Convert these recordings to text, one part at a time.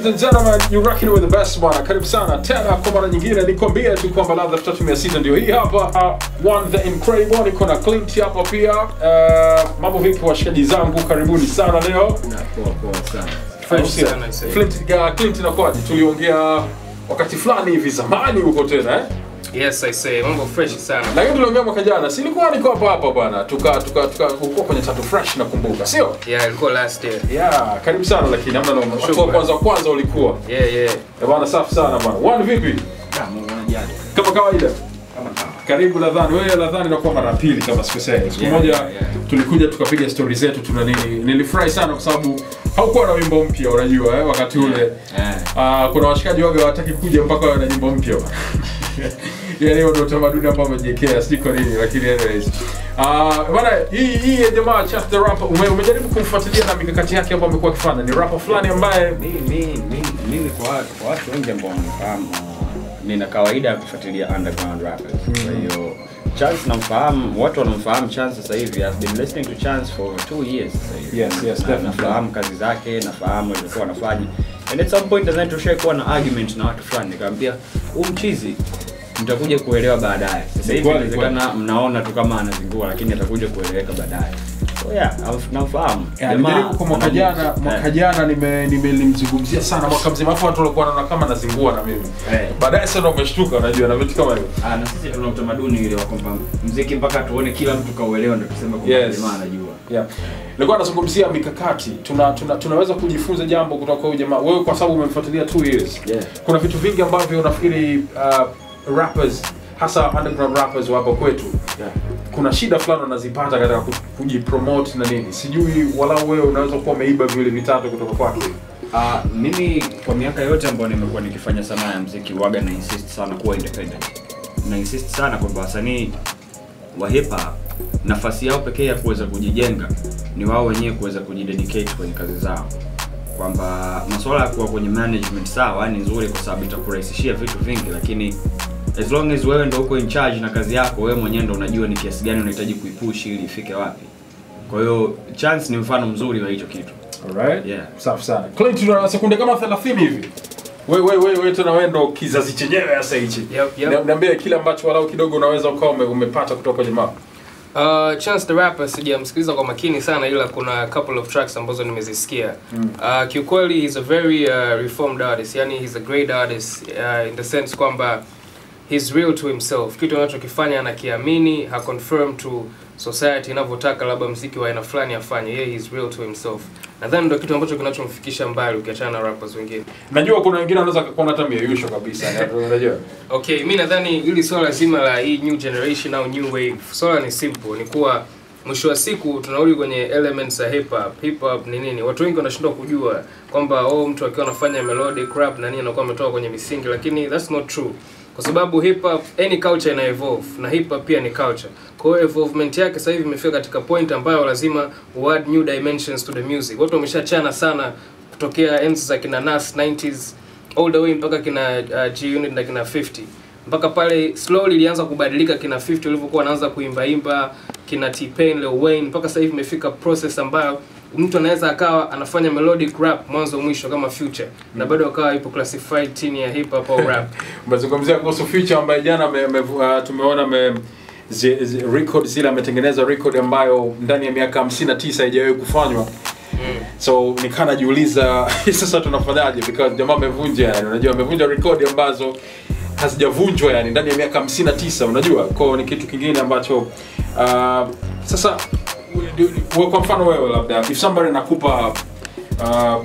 and gentlemen, you're rocking with the best bwana. Karibu sana tena kwa mara nyingine. Nikwambie tu kwamba ladha 3600 ndio hii hapa. One the incredible, niko na Clint hapa pia. Mambo vipi washikaji zangu? Karibuni sana leo. Poa sana. Fresh sana. Clint na kwaje? Tuliongea wakati fulani hivi zamani huko tena Yes, I say. Mambo fresh sana. Lakini tuliongea mwaka jana. Si nilikuwa niko hapa bwana. Tuka uko kwenye Tatu Fresh nakumbuka, sio? Yeah, ilikuwa last year. Yeah, karibu sana lakini hamna noma. Kwanza ulikuwa. Yeah. Bwana safi sana bwana. One vipi? Mungu anajali. Kama kawaida. Kama. Karibu Ladhani. Wewe Ladhani inakuwa mara pili kama sikosei. Siku moja tulikuja tukapiga story zetu tuna nini. Nilifurahi sana kwa sababu haukuwa na wimbo mpya unajua wakati ule. Kuna washikaji wao hawataki kuja mpaka wawe na nyimbo mpya. Yaani ndio utamaduni ambao umejiwekea siko nini lakini anyways. Bwana hii jamaa Chance the Rapper umejaribu kumfuatilia na mikakati yake ambayo amekuwa akifanya. Ni rapper fulani ambaye mimi kwa watu wengi ambao wanafahamu nina kawaida ya kufuatilia underground rappers. Kwa hiyo Chance namfahamu, watu wanamfahamu Chance sasa hivi. I've been listening to Chance for 2 years sasa hivi. Yes, definitely. Nafahamu kazi zake, nafahamu alikuwa anafanya. And at some point nadhani tushaikuwa na argument na watu fulani. Nikamwambia mchizi mtakuja kuelewa baadaye. Sasa hivi inawezekana mnaona tu kama anazingua lakini atakuja kueleweka baadaye. So yeah, nafahamu. Jamaa kwa mwaka jana nimelimzungumzia sana mwaka mzima afu watu walikuwa wanaona kama anazingua na mimi. Baadaye sasa umeshtuka unajua na vitu kama hivyo. Na sisi tuna utamaduni ile wa kwamba muziki mpaka tuone kila mtu kauelewa ndio tuseme kwamba jamaa anajua. Yeah. Nilikuwa nazungumzia mikakati. Tunaweza kujifunza jambo kutoka kwa jamaa. Wewe kwa sababu umemfuatilia 2 years. Yeah. Kuna vitu vingi ambavyo nafikiri rappers hasa underground rappers wapo kwetu. Yeah. Kuna shida fulani wanazipata katika kujipromote na nini. Sijui walau wewe unaweza kuwa umeiba vile vitatu kutoka kwake. Mimi kwa miaka yote ambayo nimekuwa nikifanya sanaa ya muziki waga na insist sana kuwa independent. Na insist sana kwamba wasanii wa hip hop nafasi yao pekee ya kuweza kujijenga ni wao wenyewe kuweza kujidedicate kwenye kazi zao. Kwamba masuala ya kuwa kwenye management sawa ni nzuri kwa sababu itakurahisishia vitu vingi lakini as long as wewe ndio uko in charge na kazi yako wewe mwenyewe ndio unajua ni kiasi gani unahitaji kuipush ili ifike wapi. Kwa hiyo Chance ni mfano mzuri wa hicho kitu. Alright? Yeah. Safi sana. Clint tuna sekunde kama 30 hivi. Wewe tena wewe ndo kizazi chenyewe sasa hichi. Yep. Niambie kile ambacho walau kidogo unaweza ukawa umepata kutoka jamaa. Chance the Rapper sijamsikiliza kwa makini sana ila kuna couple of tracks ambazo nimezisikia. Kiukweli he's a very reformed artist. Yani he's a great artist in the sense kwamba he's real to himself. Kitu anachokifanya anakiamini, ha confirm to society inavyotaka labda muziki wa aina fulani afanye. He's real to himself. Nadhani ndio kitu ambacho kinachomfikisha mbali ukiachana na rappers wengine. Najua kuna wengine wanaweza kuona hata mieyusho kabisa, unajua. Okay, mimi nadhani hili swala zima la hii new generation au new wave, swala ni simple, ni kuwa mwisho wa siku tunarudi kwenye elements za hip hop. Hip hop ni nini? Watu wengi wanashindwa kujua kwamba mtu akiwa anafanya melodic rap na nini anakuwa ametoka kwenye misingi, lakini that's not true. Kwa sababu hip hop any culture ina evolve na hip hop pia ni culture. Kwa hiyo evolvement yake sasa hivi imefika katika point ambayo lazima add new dimensions to the music. Watu wameshachana sana kutokea enzi za kina Nas 90s all the way mpaka kina G-Unit na kina 50. Mpaka pale slowly ilianza kubadilika kina 50 walivyokuwa wanaanza kuimba kina T-Pain, Lil Wayne mpaka sasa hivi imefika process ambayo mtu anaweza akawa anafanya melodic rap mwanzo mwisho kama Future na bado akawa ipo classified chini ya hip hop au rap. Umezungumzia kuhusu Future ambaye jana tumeona record zile ametengeneza record ambayo ndani ya miaka 59 haijawahi kufanywa. So nikana jiuliza sasa tunafanyaje because jamaa amevunja yani unajua amevunja record ambazo hazijavunjwa yani ndani ya miaka 59 unajua. Kwa ni kitu kingine ambacho sasa kwa mfano wewe labda if somebody nakupa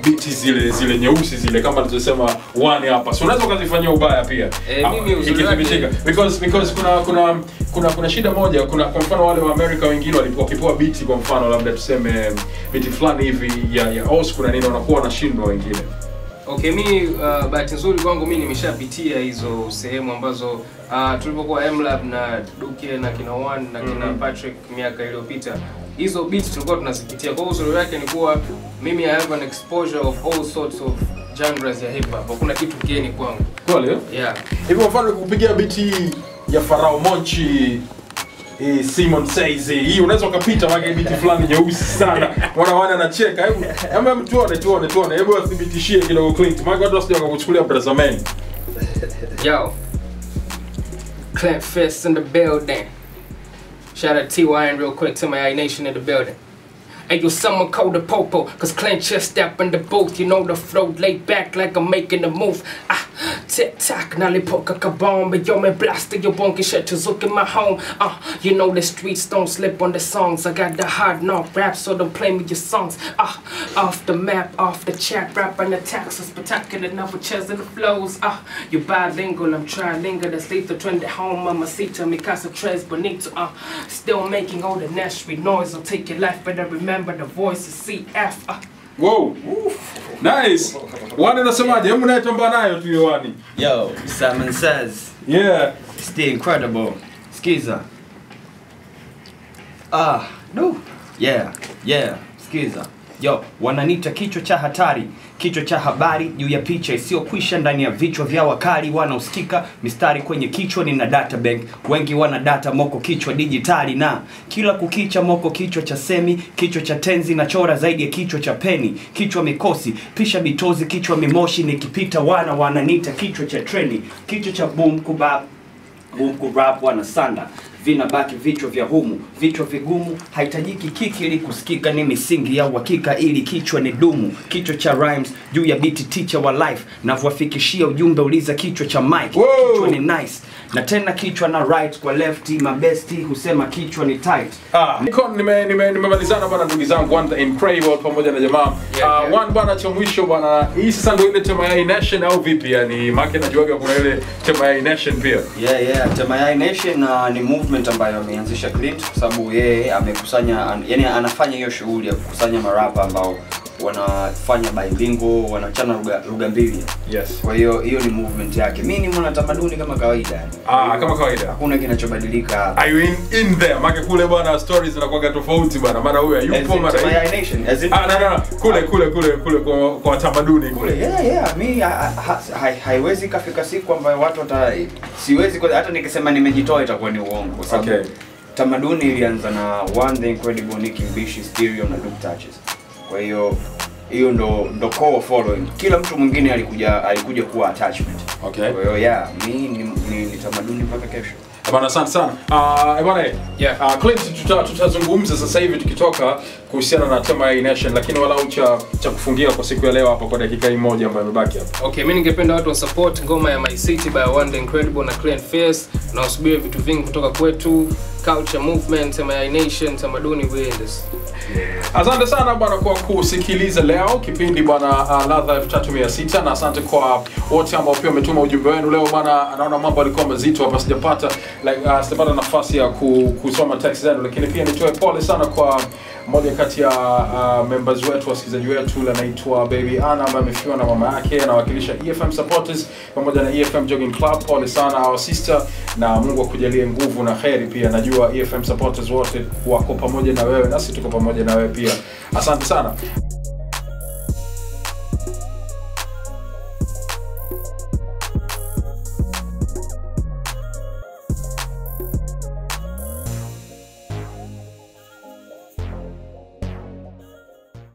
beat zile nyeusi zile kama tulizosema one hapa so unaweza ukazifanyia ubaya pia ikithibitika because kuna shida moja kwa mfano wale wa America wengine walipokipoa beat kwa mfano labda tuseme beat fulani hivi ya house kuna nini wanakuwa wanashindwa wengine. Okay, mimi bahati nzuri kwangu mimi nimeshapitia hizo sehemu ambazo tulipokuwa M-Lab na Duke na kina One na kina Patrick miaka iliyopita. Hizo beats tulikuwa tunazipitia. Kwa hiyo uzuri wake ni kuwa mimi I have an exposure of all sorts of genres ya hip hop. Hakuna kitu kigeni kwangu. Kweli? Yeah. Hivi kwa mfano kupigia beat ya Pharao Monchi Simon Says hii unaweza ukapita wake biti fulani nyeusi sana. Wana anacheka. Hebu tuone. Hebu athibitishie kidogo Clint. Maana watu wasije wakakuchukulia brother man. Yo. Clint Fist in the building. Shout out T.Y. real quick to my Nation in the building. Hey, yo, someone call the popo, cause Clint just step in the booth. You know the flow laid back like I'm making a move. Tick-tock, nalipoka kabomb. But yo, me blasted your bonky shit to zook in my home. You know the streets don't slip on the songs. I got the hard knock rap, so don't play me your songs. Off the map, off the chat, rap and the taxes, spectacular, never chairs in the flows. You bilingual, I'm trilingual, that's lethal, trend at home, mamacita, mi casa tres bonito. Still making all the nasty noise, I'll take your life, but I remember the voice is CF. Whoa. Nice. Wani unasemaje? Hebu naye tamba nayo tu Yohani. Yo, Simon Says. Yeah. It's the incredible. Skiza. No. Yeah. Skiza. Yo, wananiita kichwa cha hatari, kichwa cha habari juu ya picha isiyokwisha ndani ya vichwa vya wakali wanaosikika mistari kwenye kichwa. Nina data bank, wengi wana data moko kichwa digitali, na kila kukicha moko kichwa cha semi, kichwa cha tenzi na chora zaidi ya kichwa cha peni, kichwa mikosi, pisha bitozi, kichwa mimoshi, nikipita wananiita kichwa cha treni, kichwa cha boom kurap wana sanda. Vina baki vichwa vya humu, vichwa vigumu, haitajiki kiki ili kusikika, ni misingi ya uhakika ili kichwa ni dumu. Kichwa cha rhymes juu ya beat teacher wa life, na vuafikishia ujumbe uliza kichwa cha mic. Kichwa ni nice, na tena kichwa na right kwa lefty, mabesti husema kichwa ni tight. Nimemalizana bwana ndugu zangu, one the incredible pamoja na jamaa. One bwana cha mwisho bwana, hii sasa ndio ile tema ya Nation au vipi? Yani make najuaga kuna ile tema ya Nation pia. Yeah, tema ya Nation ni movement ambayo ameanzisha Clint kwa sababu yeye amekusanya, yani anafanya hiyo shughuli ya kukusanya marapa ambao wanafanya bilingual, wanachana lugha mbili. Yes. Kwa hiyo ni movement yake. Mimi ni mwana tamaduni kama kawaida. Kama kawaida. Hakuna kinachobadilika hapa. Are you in there? Make kule bwana stories zinakuwa tofauti bwana. Maana huyu yupo mara hii. My Nation. Kule kwa tamaduni kule. Yeah. Mimi haiwezi kafika siku ambayo watu siwezi hata nikisema nimejitoa itakuwa ni uongo kwa sababu tamaduni ilianza na One the Incredible, Nicki Mbishi, Stereo na Duke Touches. Kwa hiyo ndo core following. Kila mtu mwingine alikuja kuwa attachment. Okay. Kwa hiyo mimi ni tamaduni mpaka kesho. Bwana asante sana. Bwana Clint tutazungumza sasa hivi tukitoka kuhusiana na tema ya Nation, lakini walau cha kufungia kwa siku ya leo hapa kwa dakika hii moja ambayo imebaki hapa. Okay, mimi ningependa watu wa support ngoma ya My City by One the Incredible na Clint Fierce, na usubiri vitu vingi kutoka kwetu, culture movement, tema ya Nation, tamaduni weenders. Asante sana bwana kwa kusikiliza leo kipindi bwana Ladha 3600, na asante kwa wote ambao pia umetuma ujumbe wenu leo bwana. Anaona mambo yalikuwa mazito hapa, sijapata nafasi ya kusoma text zenu, lakini pia nitoe pole sana kwa mmoja kati ya members wetu, wasikilizaji wetu, anaitwa Baby Anna ambaye amefiwa na mama yake, anawakilisha EFM supporters pamoja na EFM Jogging Club. Pole sana our sister, na Mungu akujalie nguvu na kheri pia. Najua EFM supporters wote wako pamoja na wewe, nasi tuko pamoja na wewe pia. Asante sana.